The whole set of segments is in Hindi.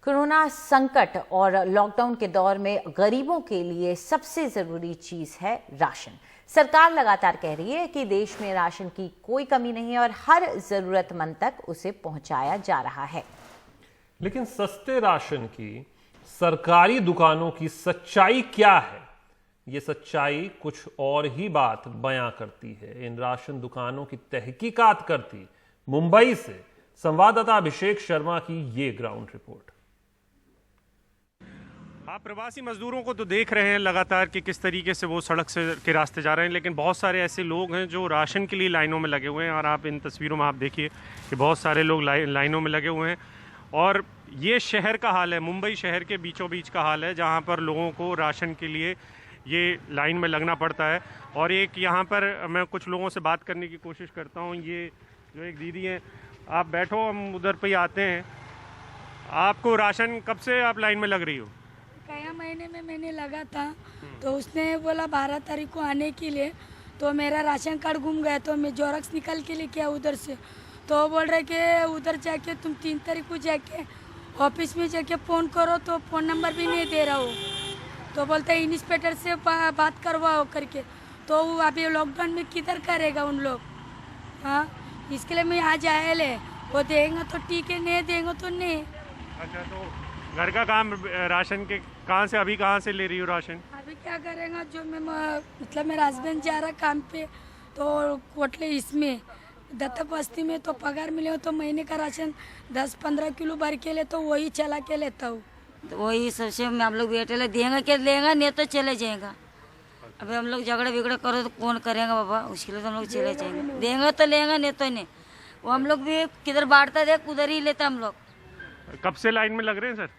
कोरोना संकट और लॉकडाउन के दौर में गरीबों के लिए सबसे जरूरी चीज है राशन। सरकार लगातार कह रही है कि देश में राशन की कोई कमी नहीं है और हर जरूरतमंद तक उसे पहुंचाया जा रहा है। लेकिन सस्ते राशन की सरकारी दुकानों की सच्चाई क्या है? ये सच्चाई कुछ और ही बात बयां करती है। इन राशन दुकानों की तहकीकात करती मुंबई से संवाददाता अभिषेक शर्मा की ये ग्राउंड रिपोर्ट। आप प्रवासी मजदूरों को तो देख रहे हैं लगातार कि किस तरीके से वो सड़क से के रास्ते जा रहे हैं, लेकिन बहुत सारे ऐसे लोग हैं जो राशन के लिए लाइनों में लगे हुए हैं। और आप इन तस्वीरों में आप देखिए कि बहुत सारे लोग लाइनों में लगे हुए हैं। और ये शहर का हाल है, मुंबई शहर के बीचों बीच का हाल है, जहाँ पर लोगों को राशन के लिए ये लाइन में लगना पड़ता है। और एक यहाँ पर मैं कुछ लोगों से बात करने की कोशिश करता हूँ। ये जो एक दीदी हैं, आप बैठो, हम उधर पे आते हैं। आपको राशन कब से आप लाइन में लग रही हो? कया महीने में मैंने लगा था, तो उसने बोला 12 तारीख को आने के लिए। तो मेरा राशन कार्ड गुम गया, तो मैं जोरक्स निकल के लेके आया उधर से। तो बोल रहे कि उधर जाके तुम 3 तारीख को जाके ऑफिस में जाके फ़ोन करो, तो फ़ोन नंबर भी नहीं दे रहा हो। तो बोलते हैं इंस्पेक्टर से बात करवाओ करके। तो अभी लॉकडाउन में किधर करेगा उन लोग? हाँ, इसके लिए मैं आज आया ले, वो देंगे तो ठीक है, नहीं देंगे तो नहीं। अच्छा, तो घर का काम राशन के कहाँ से, अभी कहाँ से ले रही हो राशन? अभी क्या करेगा, जो मैं मतलब मेरा हस्बैंड जा रहा काम पे, तो कोटले इसमें दत्तक बस्ती में तो पगार मिले हो, तो महीने का राशन 10-15 किलो भर के ले, तो वही चला के लेता हूँ। तो वही सबसे हम लोग बेटे ले देंगे कि लेगा, नहीं तो चले जाएगा। अभी हम लोग झगड़ा बिगड़ा करो तो कौन करेगा बाबा, उसके लिए तो हम लोग चले जाएंगे। देंगे तो लेंगे, नहीं तो नहीं। वो हम लोग भी किधर बांटता देख उधर ही लेते हम लोग। कब से लाइन में लग रहे हैं सर?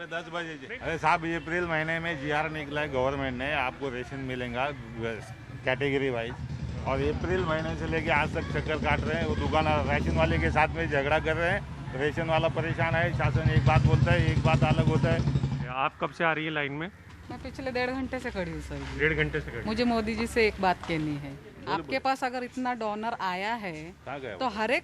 10 बजे। अरे साहब, ये अप्रैल महीने में जीआर निकला है गवर्नमेंट ने, आपको रेशन मिलेगा कैटेगरी वाइज। और अप्रैल महीने से लेके आज तक चक्कर काट रहे हैं। वो दुकान राशन वाले के साथ में झगड़ा कर रहे हैं। रेशन वाला परेशान है, शासन एक बात बोलता है, एक बात अलग होता है। आप कब से आ रही है लाइन में? मैं पिछले 1.5 घंटे से खड़ी हूँ सर। 1.5 घंटे से खड़ी। मुझे मोदी जी से एक बात कहनी है। आपके पास अगर इतना डोनर आया है तो हर एक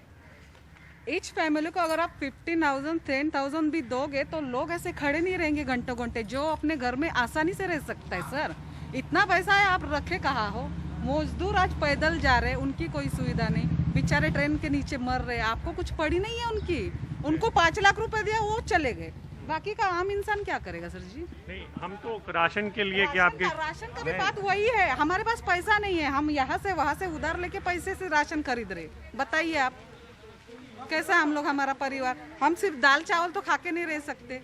ईच फैमिली को अगर आप 15,000 10,000 भी दोगे तो लोग ऐसे खड़े नहीं रहेंगे घंटों घंटे, जो अपने घर में आसानी से रह सकता है। सर, इतना पैसा है, आप रखे कहाँ हो? मजदूर आज पैदल जा रहे हैं, उनकी कोई सुविधा नहीं, बेचारे ट्रेन के नीचे मर रहे हैं। आपको कुछ पड़ी नहीं है उनकी? उनको 5 लाख रुपए दिया, वो चले गए। बाकी का आम इंसान क्या करेगा सर जी? नहीं, हम तो राशन के लिए कि आपके राशन का भी बात वही है। हमारे पास पैसा नहीं है, हम यहाँ से वहाँ से उधार लेके पैसे से राशन खरीद रहे। बताइए आप कैसा हम लोग, हमारा परिवार, हम सिर्फ दाल चावल तो खा के नहीं रह सकते।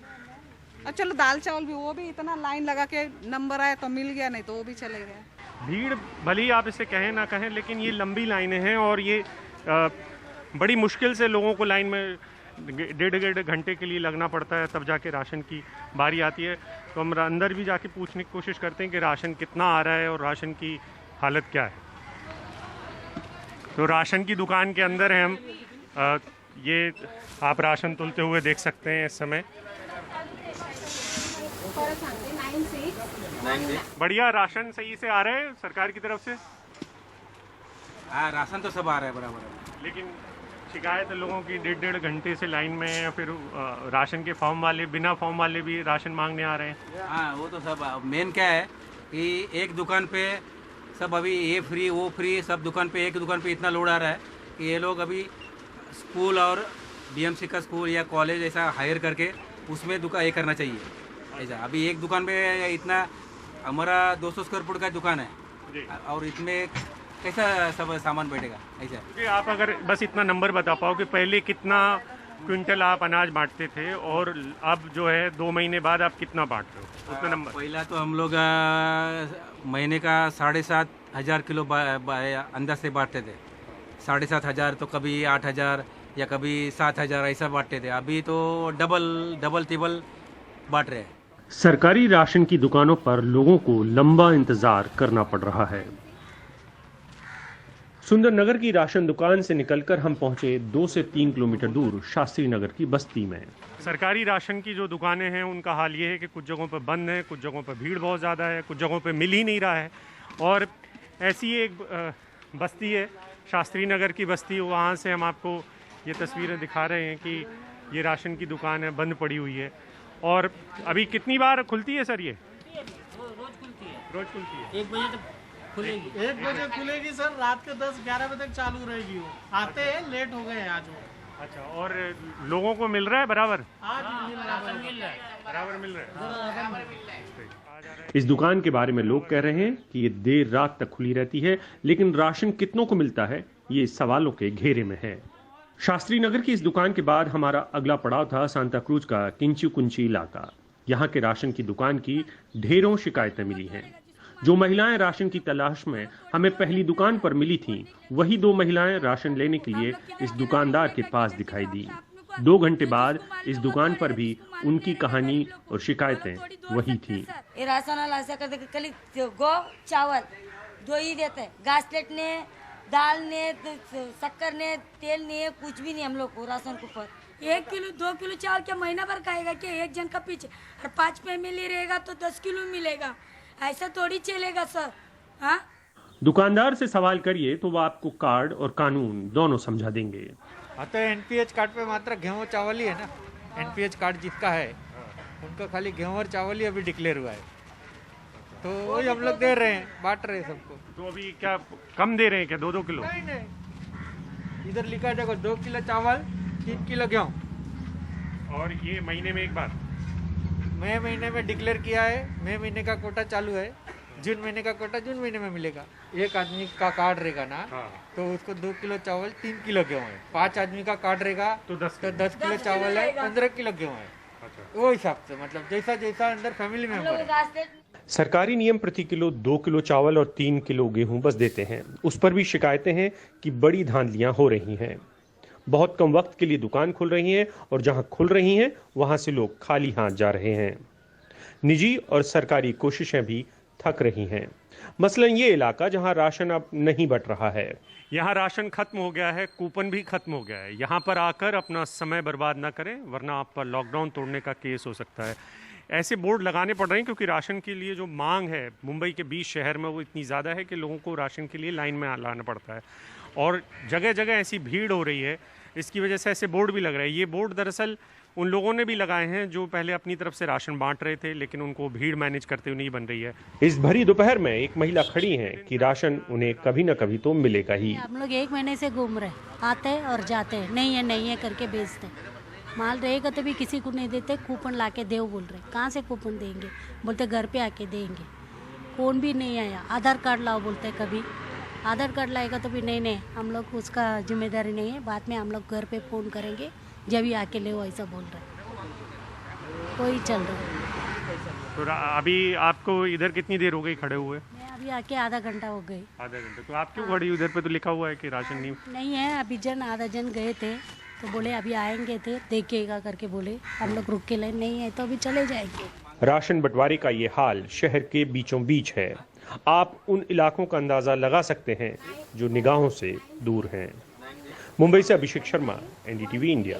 और चलो दाल चावल भी, वो भी इतना लाइन लगा के नंबर आया तो मिल गया, नहीं तो वो भी चले गए। भीड़ भले ही आप इसे कहें ना कहें, लेकिन ये लंबी लाइनें हैं और ये बड़ी मुश्किल से लोगों को लाइन में 1.5 घंटे के लिए लगना पड़ता है, तब जाके राशन की बारी आती है। तो हम अंदर भी जाके पूछने की कोशिश करते हैं कि राशन कितना आ रहा है और राशन की हालत क्या है। तो राशन की दुकान के अंदर हैं हम। ये आप राशन तुलते हुए देख सकते हैं इस समय। बढ़िया राशन सही से आ रहे हैं सरकार की तरफ से? राशन तो सब आ रहा है बराबर, लेकिन शिकायत है लोगों की 1.5 घंटे से लाइन में, या फिर राशन के फॉर्म वाले, बिना फॉर्म वाले भी राशन मांगने आ रहे हैं। हाँ, वो तो सब मेन क्या है कि एक दुकान पे सब अभी ये फ्री वो फ्री, सब दुकान पे, एक दुकान पे इतना लोड आ रहा है कि ये लोग अभी स्कूल और बीएमसी का स्कूल या कॉलेज ऐसा हायर करके उसमें दुकान ये करना चाहिए ऐसा। अभी एक दुकान पे इतना, हमारा 200 स्क्वायर फुट का दुकान है और इसमें कैसा सब सामान बैठेगा ऐसा। आप अगर बस इतना नंबर बता पाओ कि पहले कितना क्विंटल आप अनाज बांटते थे और अब जो है 2 महीने बाद आप कितना बांट रहे हो, उतना नंबर? पहला तो हम लोग महीने का 7,500 किलो अंदर से बांटते थे। 7,500 तो कभी 8,000 या कभी 7,000 ऐसा बांटते थे। अभी तो डबल ट्रिपल बांट रहे हैं। सरकारी राशन की दुकानों पर लोगों को लंबा इंतजार करना पड़ रहा है। सुंदरनगर की राशन दुकान से निकलकर हम पहुंचे 2 से 3 किलोमीटर दूर शास्त्री नगर की बस्ती में। सरकारी राशन की जो दुकानें हैं उनका हाल ये है कि कुछ जगहों पर बंद है, कुछ जगहों पर भीड़ बहुत ज़्यादा है, कुछ जगहों पर मिल ही नहीं रहा है। और ऐसी एक बस्ती है, शास्त्री नगर की बस्ती, वहाँ से हम आपको ये तस्वीरें दिखा रहे हैं कि ये राशन की दुकान है, बंद पड़ी हुई है। और अभी कितनी बार खुलती है सर ये? रोज खुलती है। 1 बजे तक खुलेगी। 1 बजे खुलेगी सर, रात के 10-11 बजे तक चालू रहेगी। वो आते हैं, लेट हो गए हैं आज वो। अच्छा, और लोगों को मिल रहा है बराबर? आज मिल रहा है, बराबर मिल रहा है। इस दुकान के बारे में लोग कह रहे हैं कि ये देर रात तक खुली रहती है, लेकिन राशन कितनों को मिलता है ये सवालों के घेरे में है। शास्त्री नगर की इस दुकान के बाद हमारा अगला पड़ाव था सांता क्रूज का किंची कुंची इलाका। यहाँ के राशन की दुकान की ढेरों शिकायतें मिली हैं। जो महिलाएं राशन की तलाश में हमें पहली दुकान पर मिली थीं, वही 2 महिलाएं राशन लेने के लिए इस दुकानदार के पास दिखाई दी। 2 घंटे बाद इस दुकान पर भी उनकी कहानी और शिकायतें वही थीं। ये राशन वाला ऐसा कर देते, खाली गो चावल 2 ही देते, घास प्लेट ने, दाल ने, शक्कर ने, तेल ने, कुछ भी नहीं हम लोग को राशन के ऊपर। 1 किलो 2 किलो चावल क्या महीना भर खाएगा क्या एक जन का पीछे? और 5 फैमिली रहेगा तो 10 किलो मिलेगा, ऐसा थोड़ी चलेगा सर। हाँ, दुकानदार से सवाल करिए तो वो आपको कार्ड और कानून दोनों समझा देंगे। हाँ, तो एनपीएच कार्ड पे मात्र गेहूँ चावल ही है ना। एनपीएच कार्ड जिसका है उनका खाली गेहूँ और चावल ही अभी डिक्लेयर हुआ है, तो वही हम लोग दे रहे हैं, बांट रहे हैं सबको। तो अभी क्या कम दे रहे हैं क्या? 2-2 किलो? नहीं, इधर लिखा है देखो, 2 किलो चावल 3 किलो गेहूँ। और ये महीने में एक बार? मई महीने में डिक्लेयर किया है, मई महीने का कोटा चालू है, जून महीने का कोटा जून महीने में मिलेगा। एक आदमी का कार्ड रहेगा ना, तो उसको 2 किलो चावल 3 किलो गेहूँ है। 5 आदमी का कार्ड रहेगा तो 10 किलो चावल है, 15 किलो गेहूँ है। वो हिसाब से, मतलब जैसा जैसा अंदर फैमिली मेंबर है। सरकारी नियम प्रति किलो 2 किलो चावल और 3 किलो गेहूं बस देते हैं। उस पर भी शिकायतें हैं कि बड़ी धांधलियां हो रही हैं। बहुत कम वक्त के लिए दुकान खुल रही हैं और जहां खुल रही हैं वहां से लोग खाली हाथ जा रहे हैं। निजी और सरकारी कोशिशें भी थक रही हैं। मसलन ये इलाका जहां राशन अब नहीं बट रहा है। यहाँ राशन खत्म हो गया है, कूपन भी खत्म हो गया है। यहाँ पर आकर अपना समय बर्बाद ना करें, वरना आप पर लॉकडाउन तोड़ने का केस हो सकता है। ऐसे बोर्ड लगाने पड़ रहे हैं क्योंकि राशन के लिए जो मांग है मुंबई के 20 शहर में वो इतनी ज़्यादा है कि लोगों को राशन के लिए लाइन में लाना पड़ता है और जगह जगह ऐसी भीड़ हो रही है। इसकी वजह से ऐसे बोर्ड भी लग रहे हैं। ये बोर्ड दरअसल उन लोगों ने भी लगाए हैं जो पहले अपनी तरफ से राशन बांट रहे थे, लेकिन उनको भीड़ मैनेज करते हुए नहीं बन रही है। इस भरी दोपहर में एक महिला खड़ी है कि राशन उन्हें कभी न कभी तो मिलेगा ही। हम लोग 1 महीने से घूम रहे, आते हैं और जाते हैं, नहीं है करके बेचते। माल रहेगा तो भी किसी को नहीं देते, कूपन लाके देव बोल रहे। कहाँ से कूपन देंगे? बोलते घर पे आके देंगे। कौन भी नहीं आया। आधार कार्ड लाओ बोलते, कभी आधार कार्ड लाएगा तो भी नहीं, हम लोग उसका जिम्मेदारी नहीं है, बाद में हम लोग घर पे फ़ोन करेंगे जब भी आके ले, ऐसा बोल रहे। कोई चल रहा है। तो अभी आपको इधर कितनी देर हो गई खड़े हुए? मैं अभी आके आधा घंटा हो गई। आधा घंटा? तो आप क्यों खड़ी? उधर पे तो लिखा हुआ है कि राशन नहीं है। अभी आधा जन गए थे तो बोले अभी आएंगे थे, देखिएगा करके बोले। हम लोग रुक के लाइन नहीं है तो अभी चले जाएंगे। राशन बंटवारे का ये हाल शहर के बीचों बीच है। आप उन इलाकों का अंदाजा लगा सकते हैं जो निगाहों से दूर हैं। मुंबई से अभिषेक शर्मा, एनडीटीवी इंडिया।